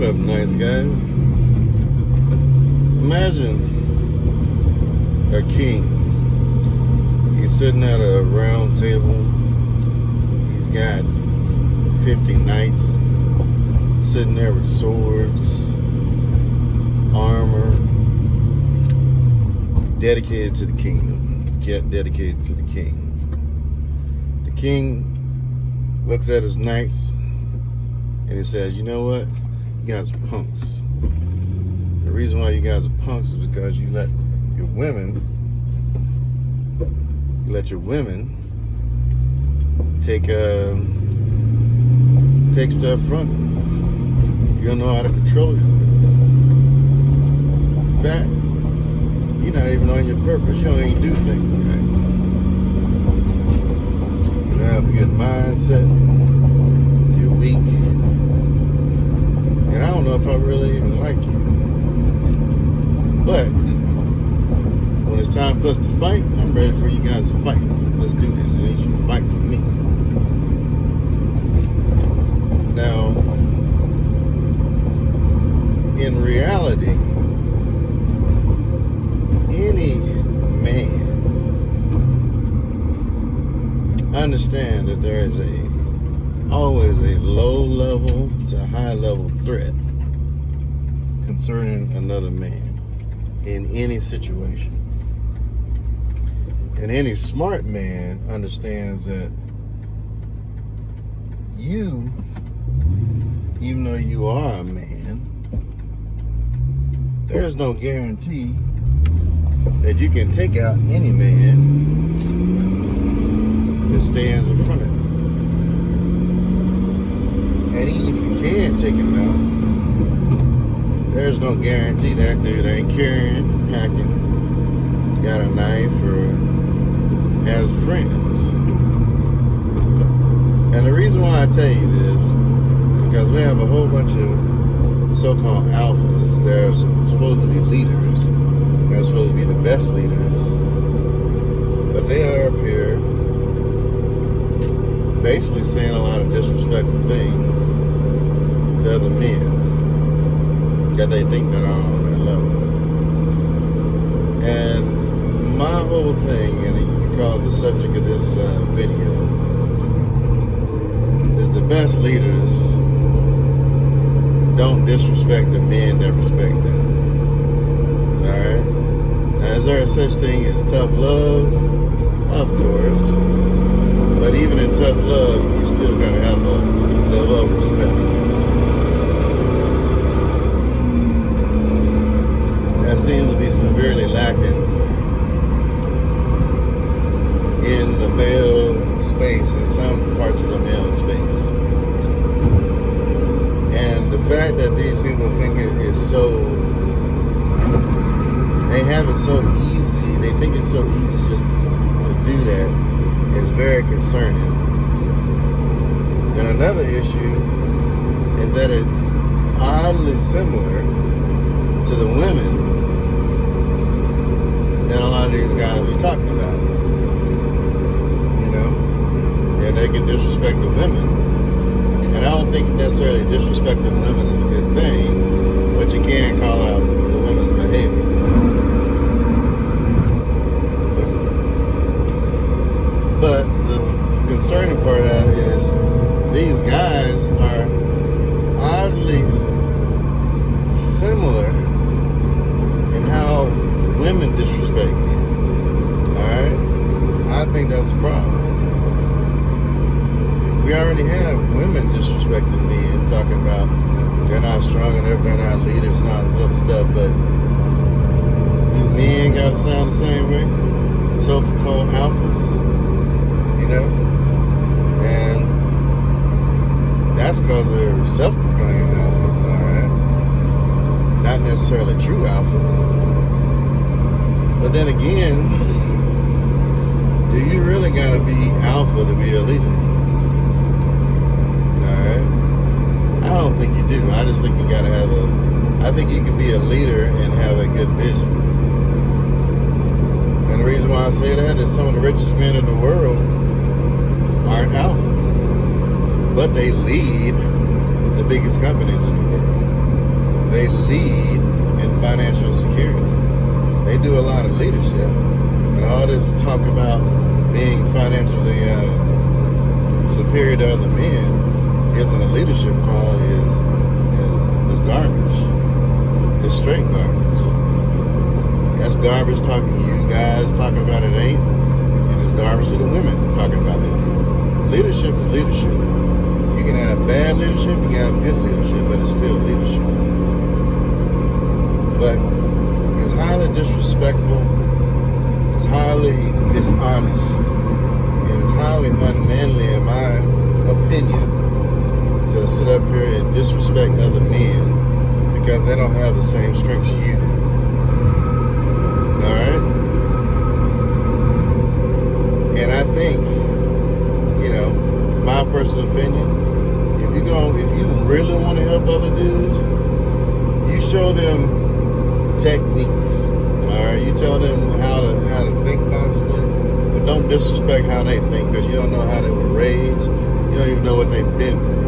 What up, nice guy? Imagine a king. He's sitting at a round table. He's got 50 knights sitting there with swords, armor, dedicated to the kingdom, dedicated to the king. The king looks at his knights and he says, you know what? You guys are punks. The reason why you guys are punks is because you let your women take stuff from you. You don't know how to control you. In fact, you're not even on your purpose. You don't even do things right. You don't have a good mindset. You're weak. And I don't know if I really even like you. But when it's time for us to fight, I'm ready for you guys to fight. Let's do this. I need you to fight for me. Now, in reality, any man understand that there is always a low level to high level threat concerning another man in any situation. And any smart man understands that you, even though you are a man, there's no guarantee that you can take out any man that stands in front of you. And even if you can take him out, there's no guarantee that dude ain't carrying, hacking, got a knife, or has friends. And the reason why I tell you this is because we have a whole bunch of so-called alphas that are supposed to be leaders. They're supposed to be the best leaders. But they are up here basically saying a lot of disrespectful things to other men that they think that are on their level. And my whole thing, and you can call it the subject of this video, is the best leaders don't disrespect the men that respect them. Alright? Now, is there such thing as tough love? Of course. But even in tough love, you still gotta have a level of respect. That seems to be severely lacking in the male space, in some parts of the male space. And the fact that these people think it is so, they have it so easy, they think it's so easy just to do that, is very concerning. And another issue is that it's oddly similar to the women that a lot of these guys be talking about. You know? And they can disrespect the women. And I don't think necessarily disrespecting women is a good thing, but you can call out the women's behavior. But the concerning part of that is these guys are oddly similar in how women disrespect men. Alright? I think that's the problem. We already have women disrespecting men, talking about they're not strong enough, they're not leaders and all this other stuff, but do men gotta sound the same way? So-called alphas? You know? And that's because they're self-proclaimed alphas, alright? Not necessarily true alphas. But then again, do you really gotta be alpha to be a leader? Alright? I don't think you do. I just think you gotta have I think you can be a leader and have a good vision. And the reason why I say that is some of the richest men in the world aren't alpha. But they lead the biggest companies in the world. they lead in financial security. They do a lot of leadership. And all this talk about being financially superior to other men isn't a leadership call, is garbage. It's straight garbage. That's garbage talking to you guys talking about it ain't, and it's garbage to the women talking about it ain't. Leadership is leadership. You can have bad leadership, you can have good leadership, but it's still leadership. But it's highly disrespectful, it's highly dishonest, and it's highly unmanly, in my opinion, to sit up here and disrespect other men because they don't have the same strengths you do. Alright? And I think, my personal opinion, if you really want to help other dudes, you show them techniques. Alright? You tell them how to think possibly, but don't disrespect how they think, because you don't know how they were raised. You don't even know what they've been through.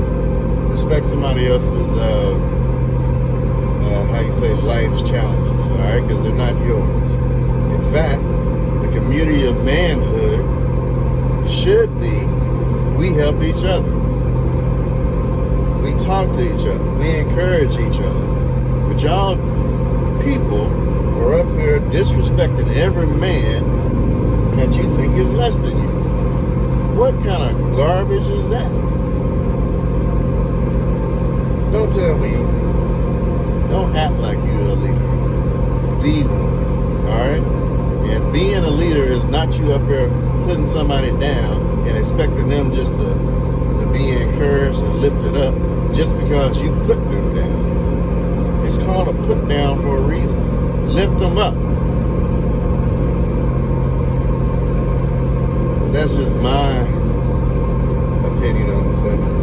Respect somebody else's life's challenges, alright? Because they're not yours. In fact, the community of manhood should be, we help each other. We talk to each other. We encourage each other. But y'all people are up here disrespecting every man that you think is less than you. What kind of garbage is that? Don't tell me. Don't act like you're a leader. Be one, alright? And being a leader is not you up here putting somebody down and expecting them just to be encouraged and lifted up just because you put them down. It's called a put down for a reason. Lift them up. But that's just my opinion on the subject.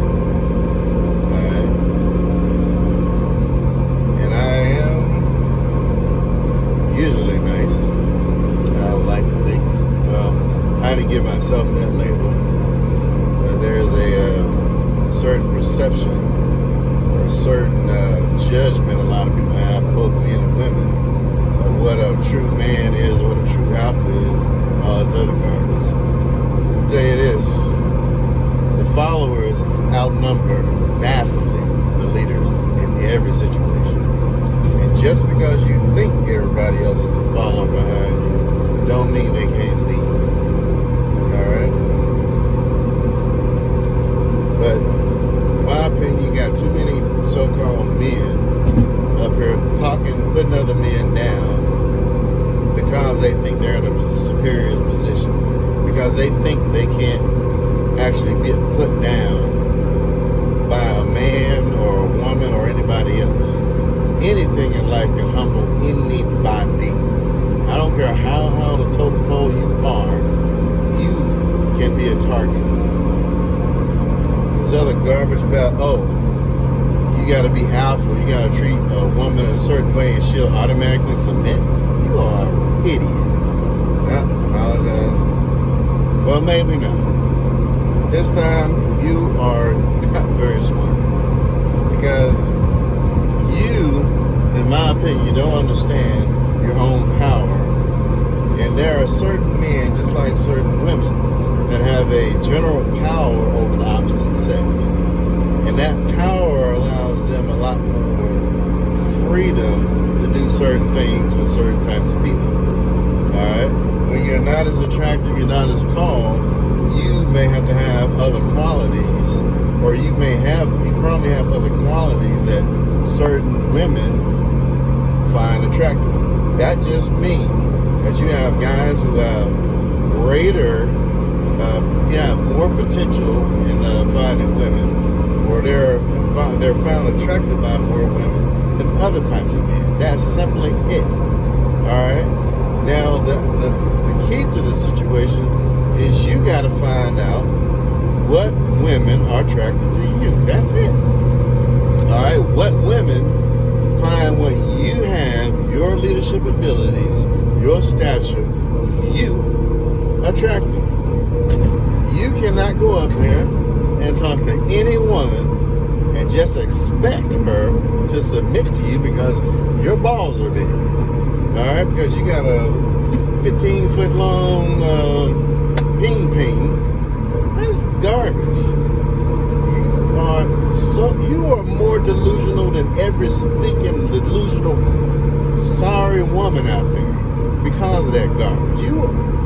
Usually nice. I would like to think. Well, I didn't give myself that label. But there's a certain perception or a certain judgment a lot of people have, both men and women, of what a true man is, what a true alpha is, all this other garbage. I'll tell you this. The followers outnumber vastly the leaders in every situation. And just because you think everybody else is a follower behind you, don't mean they can't lead. Alright? But in my opinion, you got too many so-called men up here talking, putting other men down because they think they're in a superior position. Because they think they can't actually get put down by a man or a woman or anybody else. Anything in life can humble anybody. I don't care how high on the totem pole you are, you can be a target. This other garbage about, you gotta be alpha, you gotta treat a woman a certain way and she'll automatically submit. You are an idiot. I apologize. Well, maybe not. This time, you are not very smart. Because you, in my opinion, don't understand your own power. And there are certain men, just like certain women, that have a general power over the opposite sex. And that power allows them a lot more freedom to do certain things with certain types of people. Alright? When you're not as attractive, you're not as tall, you may have to have other qualities, or you probably have other qualities that certain women find attractive. That just means that you have guys who have greater, more potential in finding women, or they're found attracted by more women than other types of men. That's simply it. All right. Now the key to this situation is you got to find out what women are attracted to you. That's it. All right. What women find what you have, your leadership abilities, your stature, you attractive. You cannot go up here and talk to any woman and just just expect her to submit to you because your balls are big. All right, because you got a 15-foot long ping. That's garbage. You are more delusional than every stinking delusional sorry woman out there because of that garbage.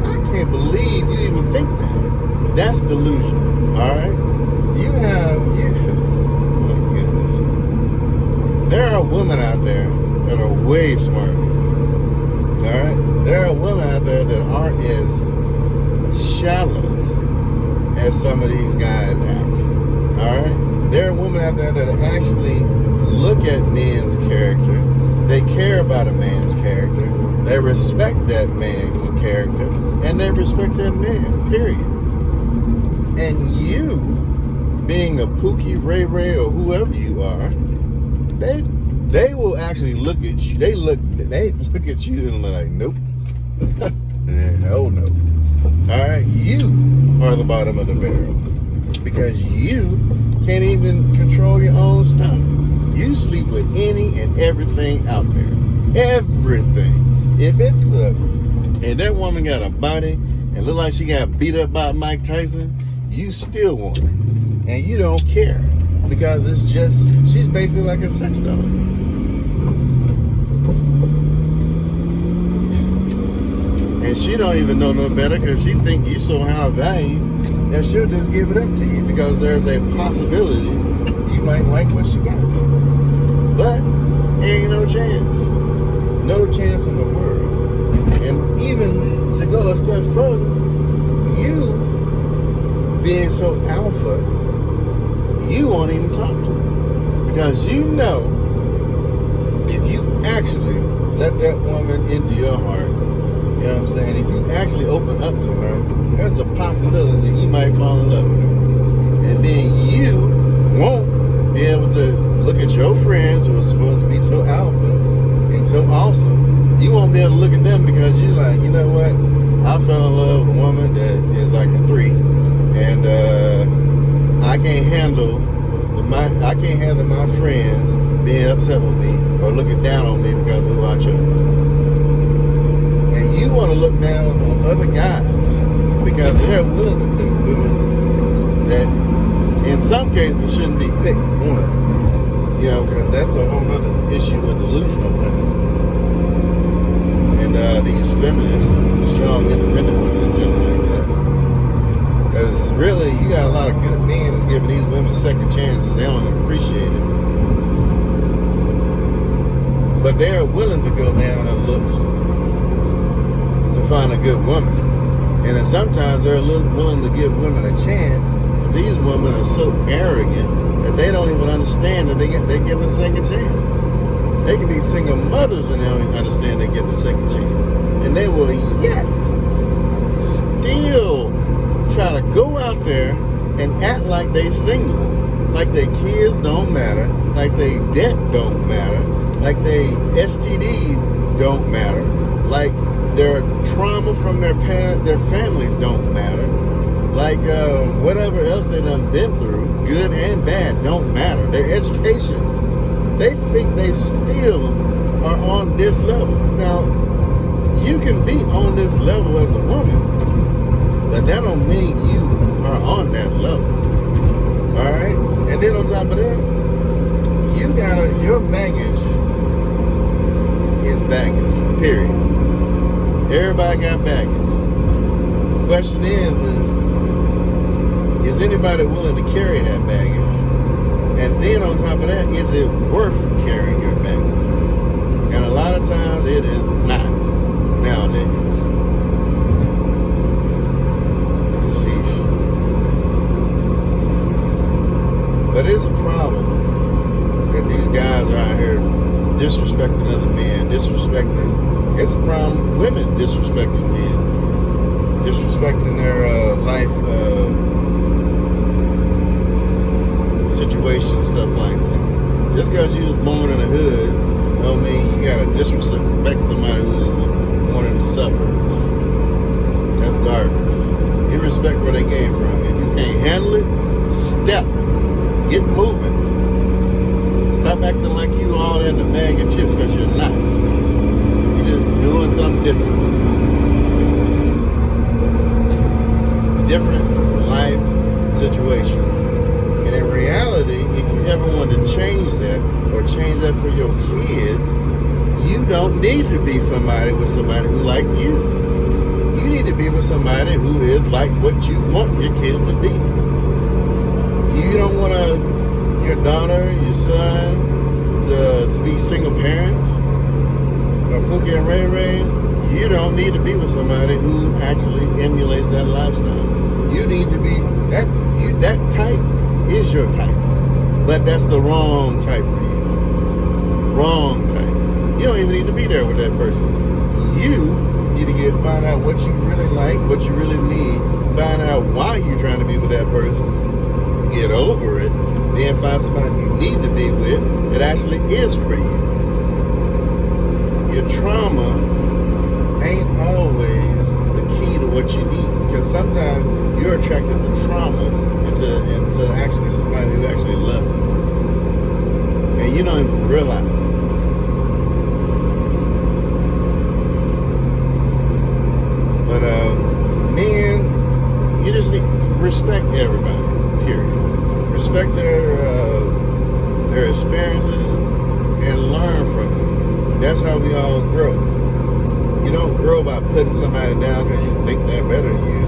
I can't believe you even think that. That's delusion. All right, oh my goodness. There are women out there that are way smarter than you. All right, there are women out there that aren't as shallow as some of these guys act. All right, there are women out there that actually look at men's character. They care about a man's character. They respect that man's character, and they respect that man. Period. And you, being a Pookie, Ray Ray, or whoever you are, they will actually look at you. They look at you and like, nope. Hell no. All right, you are the bottom of the barrel because you can't even control your own stuff. You sleep with any and everything out there. Everything. If and that woman got a body and look like she got beat up by Mike Tyson, you still want her. And you don't care because she's basically like a sex dog. And she don't even know no better because she think you so high value that she'll just give it up to you because there's a possibility you might like what she got. But ain't no chance. No chance in the world. And even to go a step further, you being so alpha, you won't even talk to her. Because you know, if you actually let that woman into your heart, you know what I'm saying? If you actually open up to her, there's a possibility that you might fall in love with her. And then you won't be able to look at your friends who are supposed to be so alpha and so awesome. You won't be able to look at them because you're like, you know what? I fell in love with a woman that is like a 3. And I can't handle my friends being upset with me or looking down on me because of who I chose. And you want to look down on other guys because they're willing to pick women that in some cases shouldn't be picked for one. You know, because that's a whole other issue with delusional women. And these feminists, strong, independent women and shit like that. Because really, you got a lot of good men that's giving these women second chances. They don't even appreciate it. But they're willing to go down on looks to find a good woman. And then sometimes they're willing to give women a chance. But these women are so arrogant that they don't even understand that they're getting a second chance. They can be single mothers and they don't even understand they're getting a second chance. And they will yet still try to go out there and act like they single, like their kids don't matter, like they debt don't matter, like they STD don't matter, like their trauma from their families don't matter, like whatever else they done been through, good and bad, don't matter. Their education, they think they still are on this level. Now, you can be on this level as a woman, but that don't mean you are on that level. All right? And then on top of that, your baggage is baggage, period. Everybody got baggage. The question is anybody willing to carry that baggage? And then on top of that, is it worth carrying your baggage? And a lot of times it is not nowadays. Sheesh. But it's a problem that these guys are out here disrespecting other men, it's a problem women disrespecting men, disrespecting their life situations, stuff like that. Just because you was born in the hood don't mean you gotta disrespect somebody who was born in the suburbs. That's garbage. You respect where they came from. If you can't handle it, step. Get moving. Stop acting like you all in the bag of chips, because you're not. You're just doing something different. Different life situation. And in reality, if you ever want to change that or change that for your kids, you don't need to be somebody with somebody who like you. You need to be with somebody who is like what you want your kids to be. You don't want your daughter, your son to be single parents or Pookie and Ray Ray. You don't need to be with somebody who actually emulates that lifestyle. You need to be that type is your type, but that's the wrong type for you. Wrong type. You don't even need to be there with that person. You need to find out what you really like, what you really need, find out why you're trying to be with that person, get over it, then find somebody you need to be with that actually is for you. Your trauma ain't always the key to what you need, because sometimes you're attracted to trauma into actually somebody who actually loves you, and you don't even realize it. But men, you just need to respect everybody, period. Respect their experiences and learn from them. That's how we all grow. You don't grow by putting somebody down because you think they're better than you.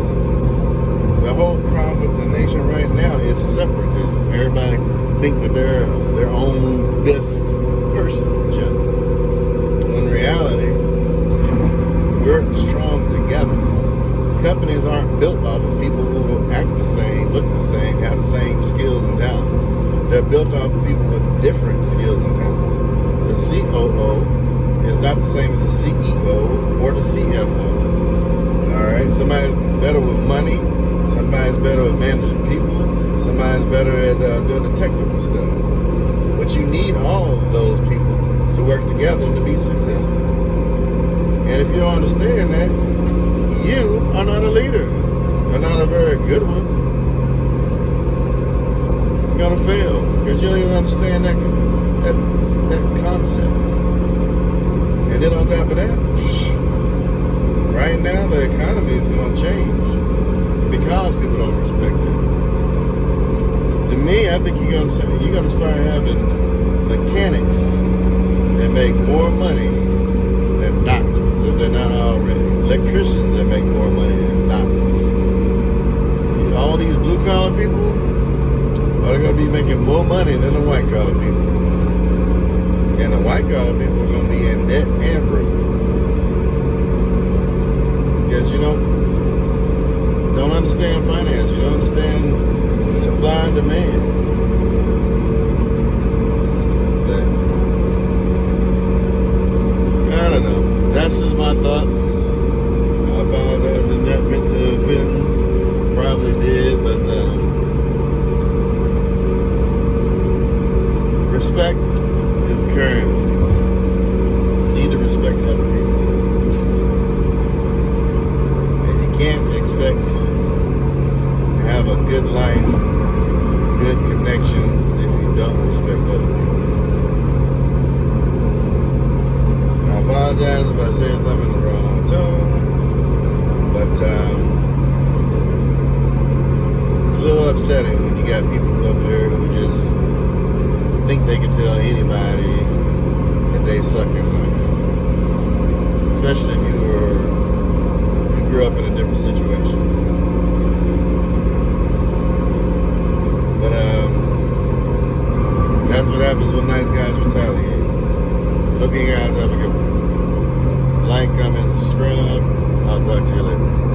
The whole problem with the nation right now is separatism. Everybody think that they're their own best person. When in reality, we're strong together. Companies aren't built off of people who act the same, look the same, have the same skills and talent. They're built off of people with different skills and talent. The COO is not the same as the CEO or the CFO. All right, somebody's better with money. Somebody's better at managing people. Somebody's better at doing the technical stuff. But you need all of those people to work together to be successful. And if you don't understand that, you are not a leader, or not a very good one. You're gonna fail because you don't even understand that concept. And then on top of that, right now the economy is gonna change because people don't respect it. To me, I think you're gonna start having mechanics that make more money than doctors, if they're not already. Electricians that make more money than doctors. All these blue collar people are going to be making more money than the white collar people. And the white collar people are going to be in debt and broke. Because don't understand finance. You don't understand supply and demand. But I don't know. That's just my thoughts. I apologize, did not meant to offend. Probably did, but respect is currency. You need to respect other people. And you can't expect to have a good life, good connections, if you don't respect other people. I apologize if I said something in the wrong tone. But it's a little upsetting when you got people up there who just think they can tell anybody that they suck in life. Especially if you grew up in a different situation. But that's what happens when nice guys retaliate. Hope you guys have a good one. Like, comment, subscribe. I'll talk to you later.